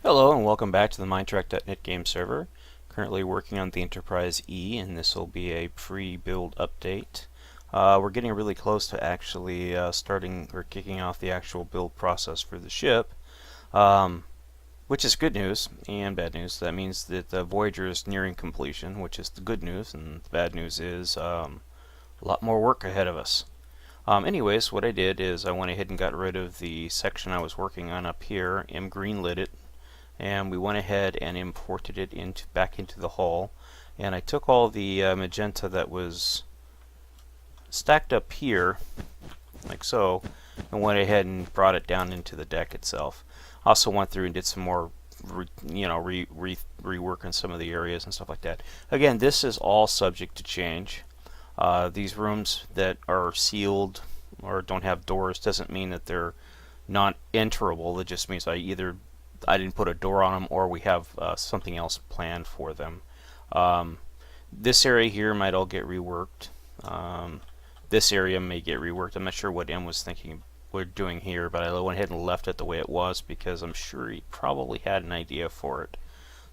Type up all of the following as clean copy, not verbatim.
Hello and welcome back to the Mindtrack.net game server. Currently working on the Enterprise E, and this will be a pre-build update. We're getting really close to actually starting or kicking off the actual build process for the ship, which is good news and bad news. That means that the Voyager is nearing completion, which is the good news, and the bad news is a lot more work ahead of us. Anyways, what I did is I went ahead and got rid of the section I was working on up here, greenlit it, and we went ahead and imported it back into the hull. And I took all the magenta that was stacked up here, like so, and went ahead and brought it down into the deck itself. Also went through and did some more, rework on some of the areas and stuff like that. Again, this is all subject to change. These rooms that are sealed or don't have doors doesn't mean that they're not enterable. It just means I didn't put a door on them, or we have something else planned for them. This area here might all get reworked. This area may get reworked. I'm not sure what M was thinking we're doing here, but I went ahead and left it the way it was because I'm sure he probably had an idea for it.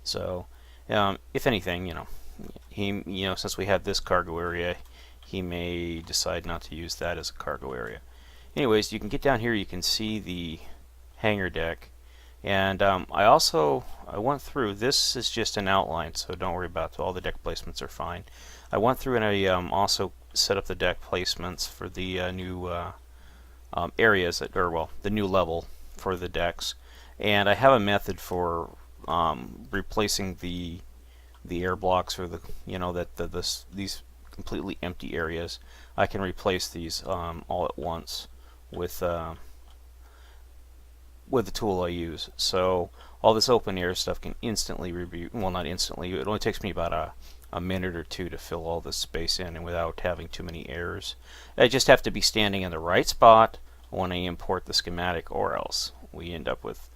So, if anything, since we have this cargo area, he may decide not to use that as a cargo area. Anyways, you can get down here. You can see the hangar deck. And I went through, this is just an outline, so don't worry about it. All the deck placements are fine. I went through and I also set up the deck placements for the new areas, the new level for the decks. And I have a method for replacing the air blocks, or these completely empty areas. I can replace these all at once with the tool I use. So all this open air stuff can instantly well, not instantly, it only takes me about a minute or two to fill all this space in, and without having too many errors. I just have to be standing in the right spot when I import the schematic, or else we end up with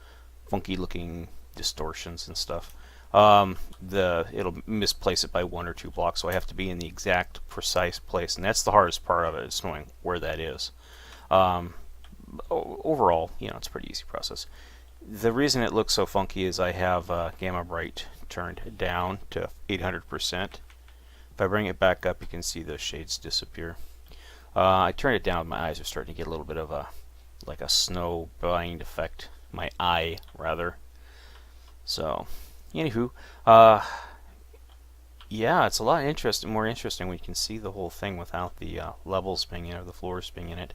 funky looking distortions and stuff. It'll misplace it by 1 or 2 blocks, so I have to be in the exact precise place, and that's the hardest part of it, is knowing where that is. Overall, it's a pretty easy process. The reason it looks so funky is I have gamma bright turned down to 800%. If I bring it back up, you can see the shades disappear. I turned it down. My eyes are starting to get a little bit of a snow blind effect. My eye, rather. So, anywho, yeah, it's a lot more interesting when you can see the whole thing without the levels being in, or the floors being in it.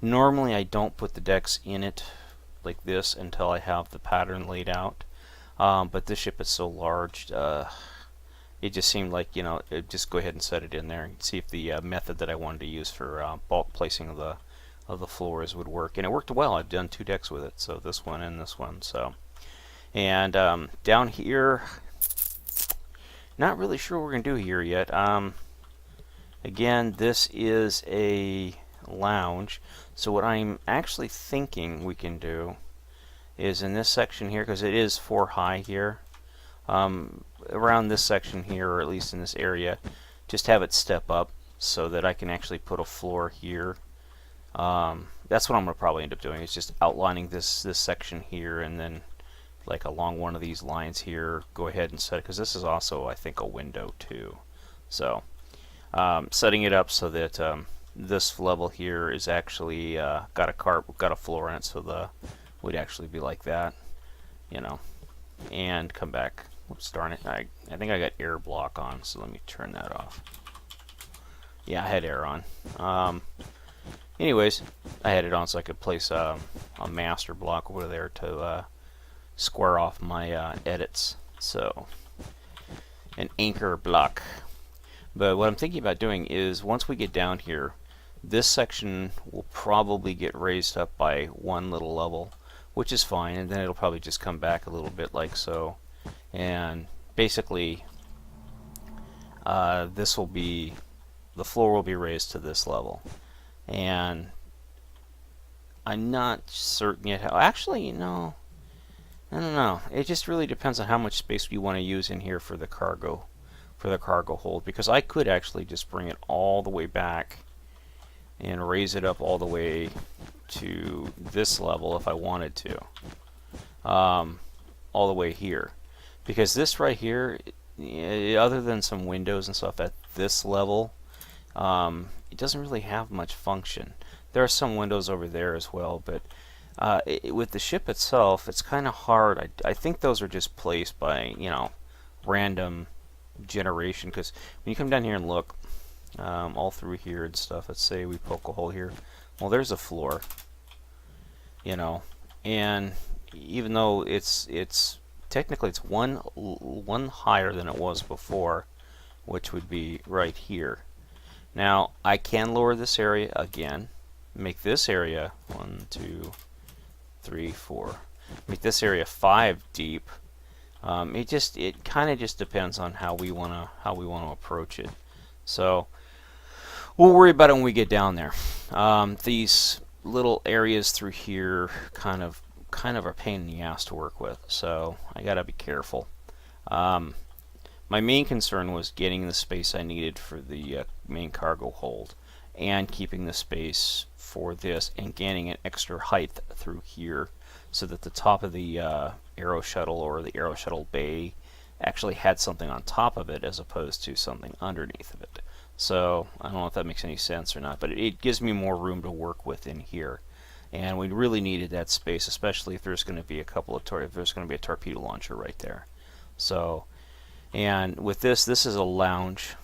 Normally I don't put the decks in it like this until I have the pattern laid out, but this ship is so large, it just seemed like, just go ahead and set it in there and see if the method that I wanted to use for bulk placing of the floors would work. And it worked well. I've done 2 decks with it, so this one and this one. So, and down here, not really sure what we're going to do here yet. Again, this is a lounge, so what I'm actually thinking we can do is in this section here, because it is 4 high here, around this section here, or at least in this area, just have it step up so that I can actually put a floor here. That's what I'm going to probably end up doing, is just outlining this section here, and then like along one of these lines here, go ahead and set it, because this is also, I think, a window too. So setting it up so that this level here is actually got a floor in it, so would actually be like that, and come back. Oops, darn it! I think I got air block on, so let me turn that off. Yeah, I had air on. Anyways, I had it on so I could place a master block over there to square off my edits. So, an anchor block. But what I'm thinking about doing is, once we get down here, this section will probably get raised up by 1 little level, which is fine, and then it'll probably just come back a little bit like so. And basically, the floor will be raised to this level. And I'm not certain yet how, actually, I don't know. It just really depends on how much space we want to use in here for the cargo hold, because I could actually just bring it all the way back and raise it up all the way to this level if I wanted to. all the way here, because this right here, other than some windows and stuff at this level, it doesn't really have much function. There are some windows over there as well, but with the ship itself, it's kind of hard. I think those are just placed by, you know, random generation, because when you come down here and look all through here and stuff, let's say we poke a hole here, well, there's a floor, you know, and even though it's technically it's one higher than it was before, which would be right here. Now I can lower this area again, make this area 1, 2, 3, 4, make this area 5 deep. It kind of just depends on how we wanna approach it. So we'll worry about it when we get down there. These little areas through here kind of a pain in the ass to work with, so I gotta be careful. My main concern was getting the space I needed for the main cargo hold, and keeping the space for this, and gaining an extra height through here, so that the top of the aero shuttle or the aero shuttle bay actually had something on top of it as opposed to something underneath of it. So I don't know if that makes any sense or not, but it gives me more room to work with in here. And we really needed that space, especially if there's going to be a couple of if there's going to be a torpedo launcher right there. So, and with this is a lounge.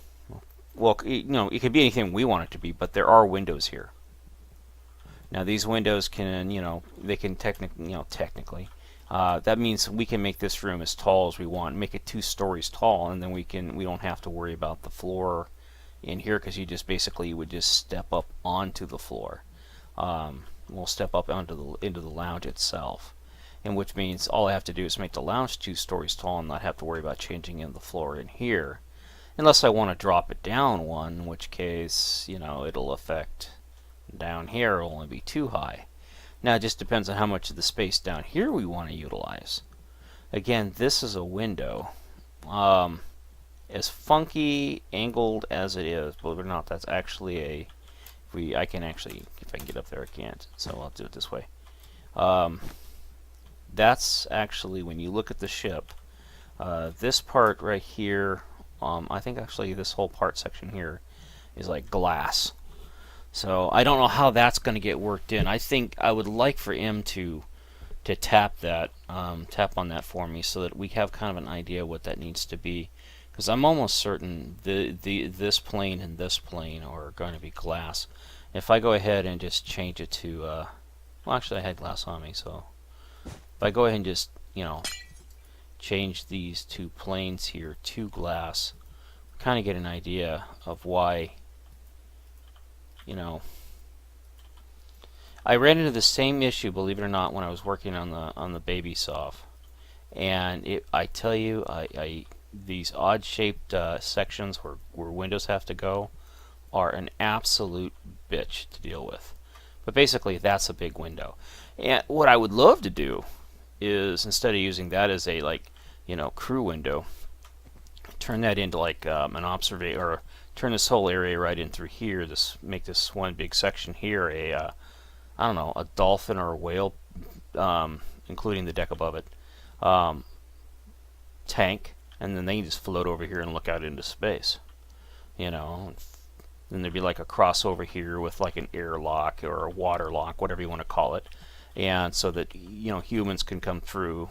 Well, you know, it could be anything we want it to be, but there are windows here. Now these windows can, you know, they can technically, that means we can make this room as tall as we want, make it 2 stories tall, and then we don't have to worry about the floor in here, because you just basically would just step up onto the floor. We'll step up into the lounge itself, and which means all I have to do is make the lounge 2 stories tall and not have to worry about changing in the floor in here, unless I want to drop it down 1, in which case, you know, it'll affect down here, it'll only be 2 high. Now it just depends on how much of the space down here we want to utilize. Again, this is a window. As funky angled as it is, believe it or not, that's actually a, I can actually, if I can get up there, I can't, so I'll do it this way. That's actually, when you look at the ship, this part right here, I think actually this whole part section here is like glass. So I don't know how that's going to get worked in. I think I would like for M to tap that, tap on that for me, so that we have kind of an idea what that needs to be. Because I'm almost certain this plane and this plane are going to be glass. If I go ahead and just change it to, well, actually I had glass on me, so if I go ahead and just, you know, change these 2 planes here to glass, we kind of get an idea of why, you know. I ran into the same issue, believe it or not, when I was working on the baby soft, and I tell you, these odd-shaped sections where windows have to go are an absolute bitch to deal with. But basically, that's a big window. And what I would love to do is, instead of using that as a, like, you know, crew window, turn that into like an observation, or turn this whole area right in through here. Make this one big section here a, I don't know, a dolphin or a whale, including the deck above it, tank. And then they can just float over here and look out into space, you know. Then there'd be like a crossover here with like an airlock or a water lock, whatever you want to call it, and so that, you know, humans can come through,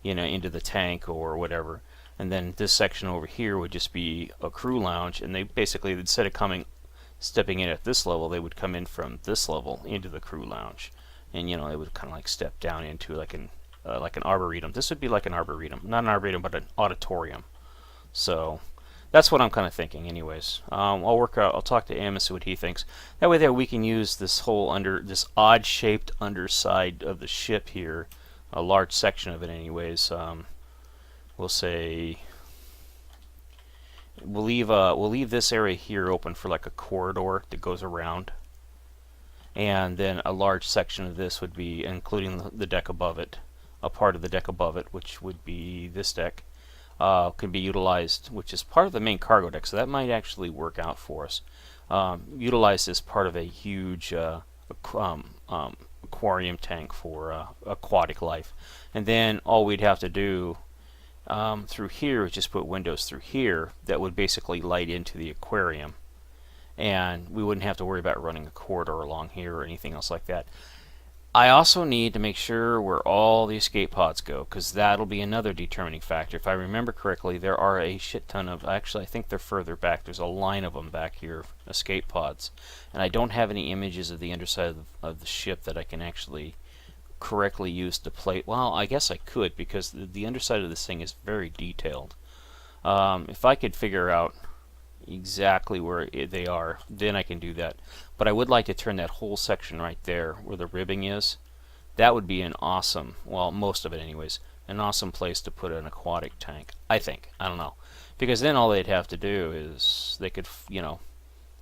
you know, into the tank or whatever. And then this section over here would just be a crew lounge, and they basically, instead of stepping in at this level, they would come in from this level into the crew lounge, and, you know, they would kind of like step down into like an arboretum. This would be like an arboretum, not an arboretum, but an auditorium. So that's what I'm kind of thinking, anyways. I'll talk to Am and see what he thinks. That way, we can use this whole this odd-shaped underside of the ship here, a large section of it, anyways. We'll say we'll leave this area here open for like a corridor that goes around, and then a large section of this would be, including the deck above it. A part of the deck above it, which would be this deck, can be utilized, which is part of the main cargo deck, so that might actually work out for us. Utilize as part of a huge aquarium tank for aquatic life. And then all we'd have to do through here is just put windows through here that would basically light into the aquarium. And we wouldn't have to worry about running a corridor along here or anything else like that. I also need to make sure where all the escape pods go, because that'll be another determining factor. If I remember correctly, there are a shit ton of, actually I think they're further back, there's a line of them back here, escape pods. And I don't have any images of the underside of the ship that I can actually correctly use to plate. Well, I guess I could, because the underside of this thing is very detailed. If I could figure out exactly where they are, then I can do that. But I would like to turn that whole section right there where the ribbing is. That would be an awesome, well, most of it anyways, an awesome place to put an aquatic tank, I think. I don't know, because then all they'd have to do is they could, you know,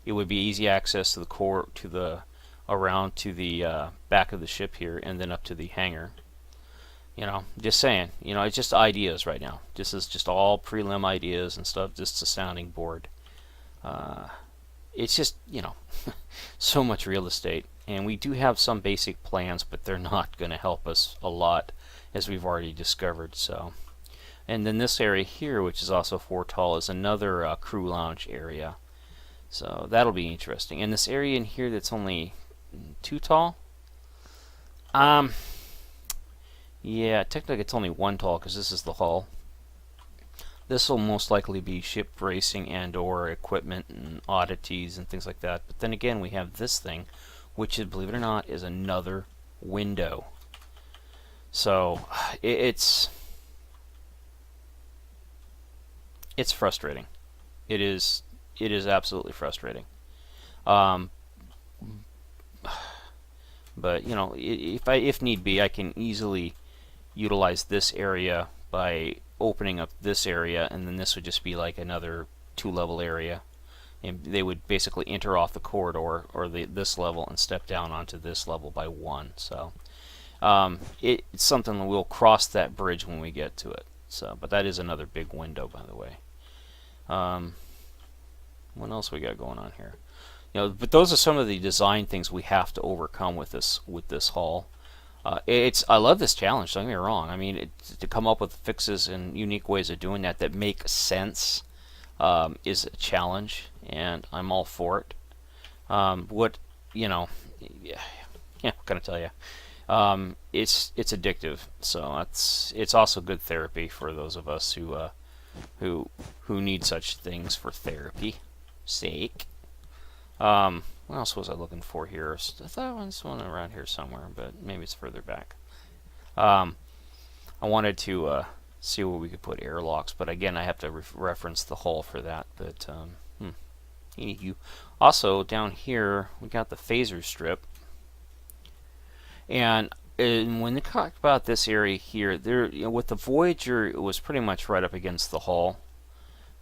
it would be easy access to the core, to the around to the back of the ship here, and then up to the hangar. You know, just saying, you know, it's just ideas right now. This is just all prelim ideas and stuff, just a sounding board. It's just, you know, so much real estate, and we do have some basic plans, but they're not going to help us a lot, as we've already discovered. So, and then this area here, which is also 4 tall, is another crew lounge area. So that'll be interesting. And this area in here that's only 2 tall, yeah, technically it's only 1 tall because this is the hull. This will most likely be ship racing and or equipment and oddities and things like that. But then again, we have this thing, which is, believe it or not, is another window. So it's frustrating. It is absolutely frustrating. But you know, if need be, I can easily utilize this area by opening up this area, and then this would just be like another 2-level area, and they would basically enter off the corridor or this level and step down onto this level by 1. So it's something that we'll cross that bridge when we get to it. So, but that is another big window, by the way. What else we got going on here? You know, but those are some of the design things we have to overcome with this hull. I love this challenge, don't get me wrong. I mean, to come up with fixes and unique ways of doing that make sense is a challenge, and I'm all for it. What, you know, yeah, what can I tell you? It's addictive, so it's also good therapy for those of us who need such things for therapy sake. What else was I looking for here? I thought there was one around here somewhere, but maybe it's further back. I wanted to see where we could put airlocks, but again, I have to reference the hull for that. But also down here, we got the phaser strip, and when they talked about this area here, there, you know, with the Voyager, it was pretty much right up against the hull.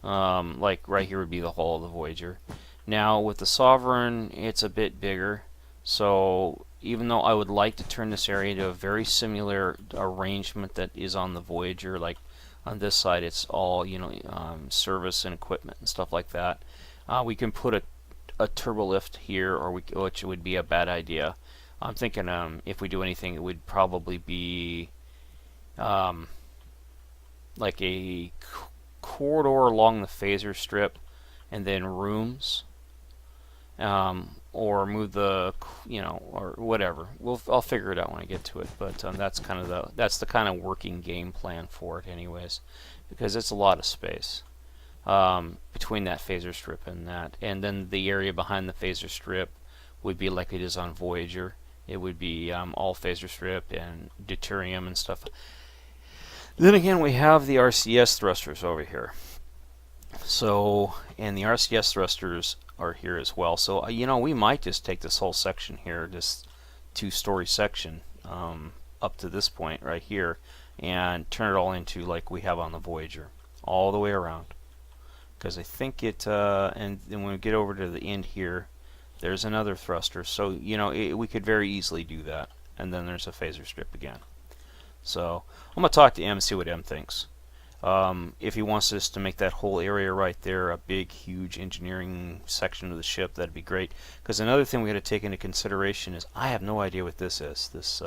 Like right here would be the hull of the Voyager. Now with the Sovereign, it's a bit bigger, so even though I would like to turn this area into a very similar arrangement that is on the Voyager, like on this side it's all, you know, service and equipment and stuff like that, we can put a turbo lift here, or which would be a bad idea. I'm thinking if we do anything, it would probably be like a corridor along the phaser strip, and then rooms, or move the, you know, or whatever. I'll figure it out when I get to it. But that's the kind of working game plan for it, anyways, because it's a lot of space between that phaser strip and that, and then the area behind the phaser strip would be like it is on Voyager. It would be all phaser strip and deuterium and stuff. Then again, we have the RCS thrusters over here. So, and the RCS thrusters are here as well. So, you know, we might just take this whole section here, this 2-story section, up to this point right here, and turn it all into like we have on the Voyager, all the way around. Because I think it, and then when we get over to the end here, there's another thruster. So, you know, we could very easily do that. And then there's a phaser strip again. So, I'm going to talk to M and see what M thinks. If he wants us to make that whole area right there a big, huge engineering section of the ship, that'd be great. Because another thing we got to take into consideration is I have no idea what this is. This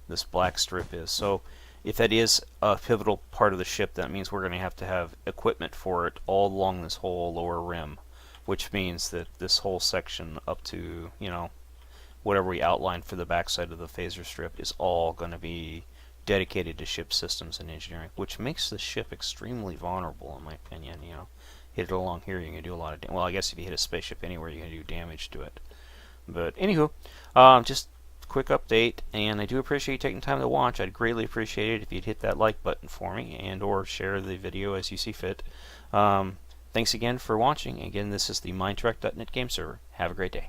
this black strip is. So if that is a pivotal part of the ship, that means we're going to have equipment for it all along this whole lower rim, which means that this whole section up to, you know, whatever we outlined for the backside of the phaser strip is all going to be dedicated to ship systems and engineering, which makes the ship extremely vulnerable, in my opinion. You know, hit it along here, you can do a lot of well, I guess if you hit a spaceship anywhere, you can do damage to it. But anywho, just quick update, and I do appreciate you taking time to watch. I'd greatly appreciate it if you'd hit that like button for me and or share the video as you see fit. Thanks again for watching. Again, this is the Mindtrek.net game server. Have a great day.